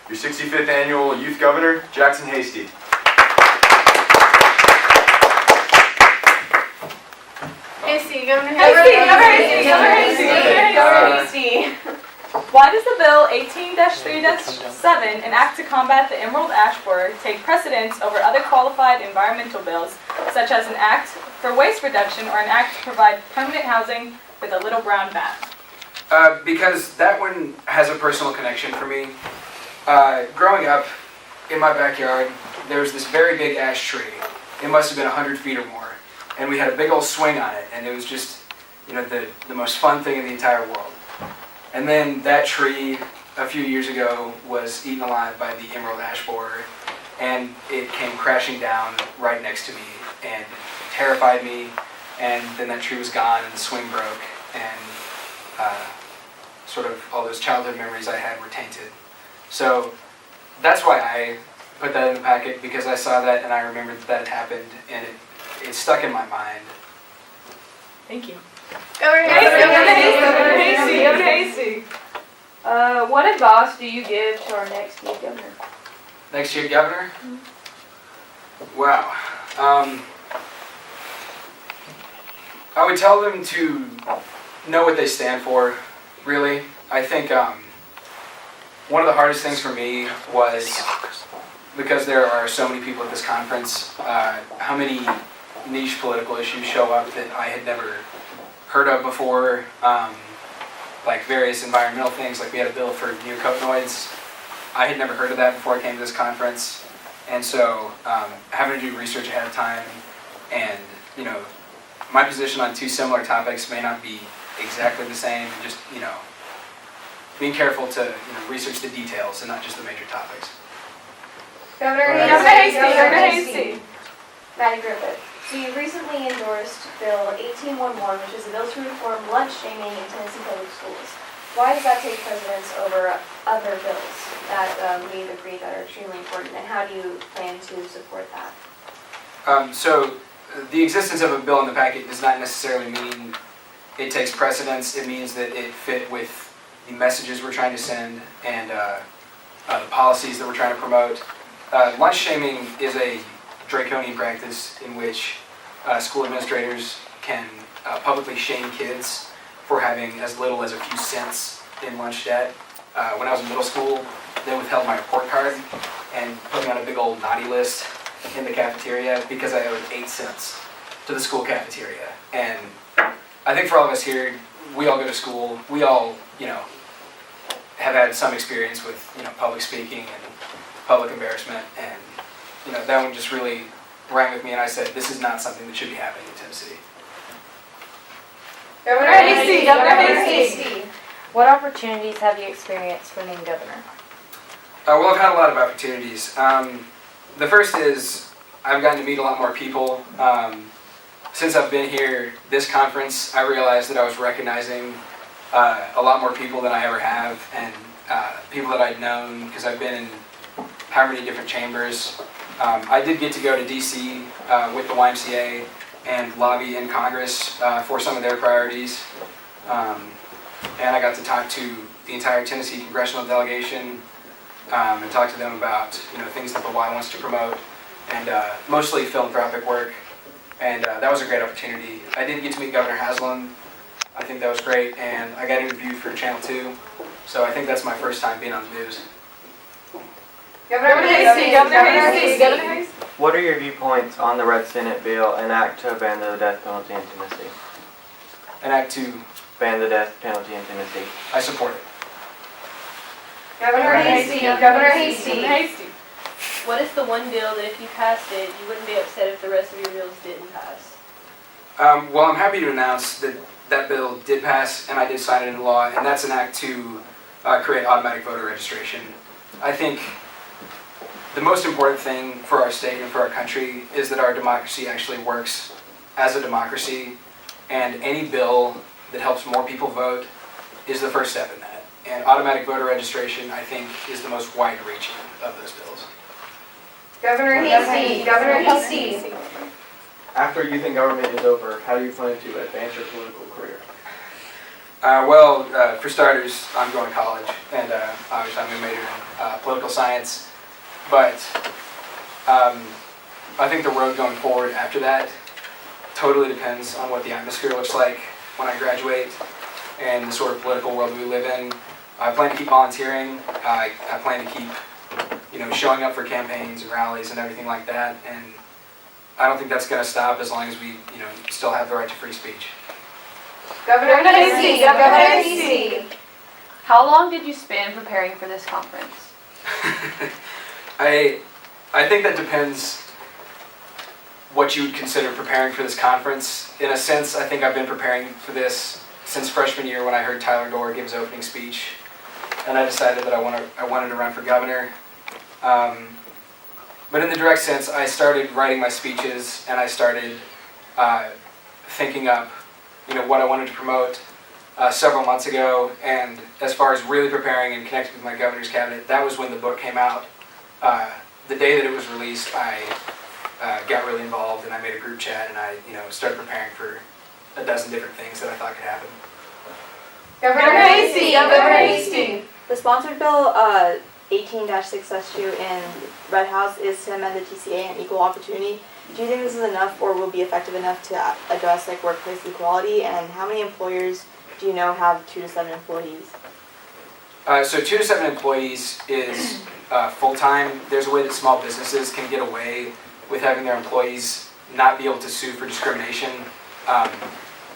Your 65th Annual Youth Governor, Jackson Hasty. Hasty, Governor Hasty. Why does the bill 18-3-7, an act to combat the emerald ash borer, take precedence over other qualified environmental bills, such as an act for waste reduction or an act to provide permanent housing with a little brown bat? Because that one has a personal connection for me. Growing up, in my backyard, there was this very big ash tree. It must have been 100 feet or more. And we had a big old swing on it, and it was just, the most fun thing in the entire world. And then that tree, a few years ago, was eaten alive by the emerald ash borer, and it came crashing down right next to me, and it terrified me, and then that tree was gone, and the swing broke, and sort of all those childhood memories I had were tainted. So that's why I put that in the packet, because I saw that and I remembered that had happened, and it stuck in my mind. Thank you. Governor Hasty. What advice do you give to our next youth governor? Next year, Governor? Wow. I would tell them to know what they stand for, really. I think one of the hardest things for me was, because there are so many people at this conference, how many niche political issues show up that I had never heard of before, like various environmental things, like we had a bill for neonicotinoids. I had never heard of that before I came to this conference, and so having to do research ahead of time, and my position on two similar topics may not be exactly the same, just being careful to research the details and not just the major topics. Governor Hasty. Maddie Griffith. So you recently endorsed Bill 1811, which is a bill to reform lunch shaming in Tennessee public schools. Why does that take precedence over other bills that we've agreed that are extremely important, and how do you plan to support that? So the existence of a bill in the packet does not necessarily mean it takes precedence. It means that it fit with the messages we're trying to send and the policies that we're trying to promote. Lunch shaming is a draconian practice in which school administrators can publicly shame kids for having as little as a few cents in lunch debt. When I was in middle school, they withheld my report card and put me on a big old naughty list in the cafeteria because I owed 8 cents to the school cafeteria. And I think for all of us here, we all go to school, we all, have had some experience with, public speaking and public embarrassment, and that one just really rang with me, and I said, this is not something that should be happening in Tennessee. Governor Hasty. What opportunities have you experienced when named governor? Well, I've had a lot of opportunities. The first is I've gotten to meet a lot more people. Since I've been here, this conference, I realized that I was recognizing a lot more people than I ever have, and people that I'd known, because I've been in how many different chambers. I did get to go to DC with the YMCA and lobby in Congress for some of their priorities. And I got to talk to the entire Tennessee congressional delegation and talk to them about things that the Y wants to promote, and mostly philanthropic work. And that was a great opportunity. I did get to meet Governor Haslam. I think that was great, and I got interviewed for Channel 2. So I think that's my first time being on the news. Governor Hasty. What are your viewpoints on the Red Senate bill, an act to ban the death penalty in Tennessee? An act to ban the death penalty in Tennessee. I support it. Governor Hasty. What is the one bill that if you passed it, you wouldn't be upset if the rest of your bills didn't pass? Well, I'm happy to announce that that bill did pass, and I did sign it into law, and that's an act to create automatic voter registration. I think the most important thing for our state and for our country is that our democracy actually works as a democracy, and any bill that helps more people vote is the first step in that. And automatic voter registration, I think, is the most wide-reaching of those bills. Governor Hasty. After youth in government is over, how do you plan to advance your political career? Well, for starters, I'm going to college, and obviously I'm going to major in political science, but I think the road going forward after that totally depends on what the atmosphere looks like when I graduate and the sort of political world we live in. I plan to keep volunteering. I plan to keep, showing up for campaigns and rallies and everything like that. And I don't think that's going to stop as long as we, still have the right to free speech. Governor Hasty, Governor Hasty. How long did you spend preparing for this conference? I think that depends what you would consider preparing for this conference. In a sense, I think I've been preparing for this since freshman year when I heard Tyler Dorr give his opening speech, and I decided that I wanted to run for governor. But in the direct sense, I started writing my speeches and I started thinking up, what I wanted to promote several months ago. And as far as really preparing and connecting with my governor's cabinet, that was when the book came out. The day that it was released, I got really involved and I made a group chat and I, started preparing for a dozen different things that I thought could happen. Governor Hasty, Governor Hasty. The sponsored bill 18-6-2 in Red House is to amend the TCA and equal opportunity. Do you think this is enough or will be effective enough to address workplace equality? And how many employers do you know have 2 to 7 employees? So 2 to 7 employees is full-time. There's a way that small businesses can get away with having their employees not be able to sue for discrimination.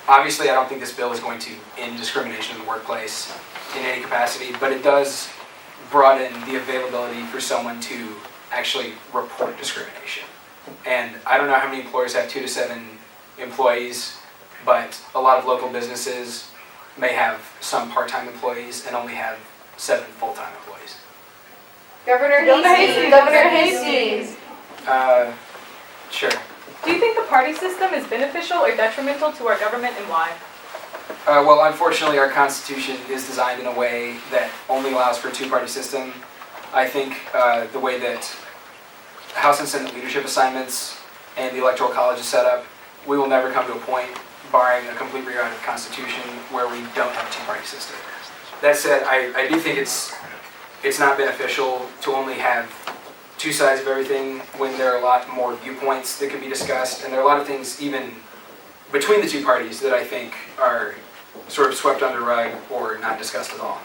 Obviously, I don't think this bill is going to end discrimination in the workplace in any capacity, but it does broaden the availability for someone to actually report discrimination. And I don't know how many employers have 2 to 7 employees, but a lot of local businesses may have some part-time employees and only have 7 full-time employees. Governor Hasty, Governor Hasty. Sure. Do you think the party system is beneficial or detrimental to our government, and why? Well, unfortunately, our Constitution is designed in a way that only allows for a 2-party system. I think the way that House and Senate leadership assignments and the Electoral College is set up, we will never come to a point, barring a complete rewrite of the Constitution, where we don't have a 2-party system. That said, I do think it's not beneficial to only have 2 sides of everything when there are a lot more viewpoints that can be discussed, and there are a lot of things even between the 2 parties that I think are sort of swept under the rug or not discussed at all.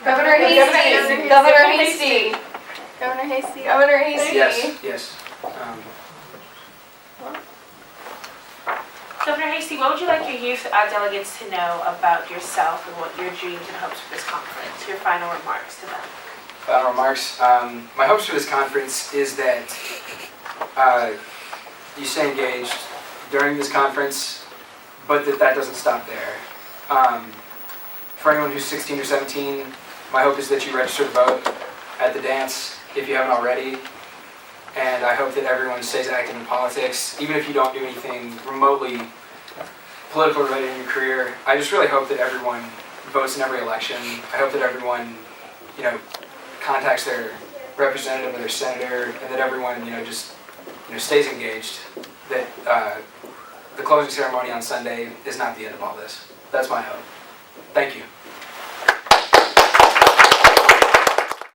Governor Hasty, Governor Hasty. Governor Hasty. Governor Hasty. Yes. Governor Hasty, what would you like your youth delegates to know about yourself and what your dreams and hopes for this conference? Your final remarks to them. Final remarks. My hopes for this conference is that you stay engaged during this conference, but that doesn't stop there. For anyone who's 16 or 17, my hope is that you register to vote at the dance if you haven't already. And I hope that everyone stays active in politics, even if you don't do anything remotely political related in your career. I just really hope that everyone votes in every election. I hope that everyone, contacts their representative or their senator, and that everyone, just stays engaged. That the closing ceremony on Sunday is not the end of all this. That's my hope. Thank you.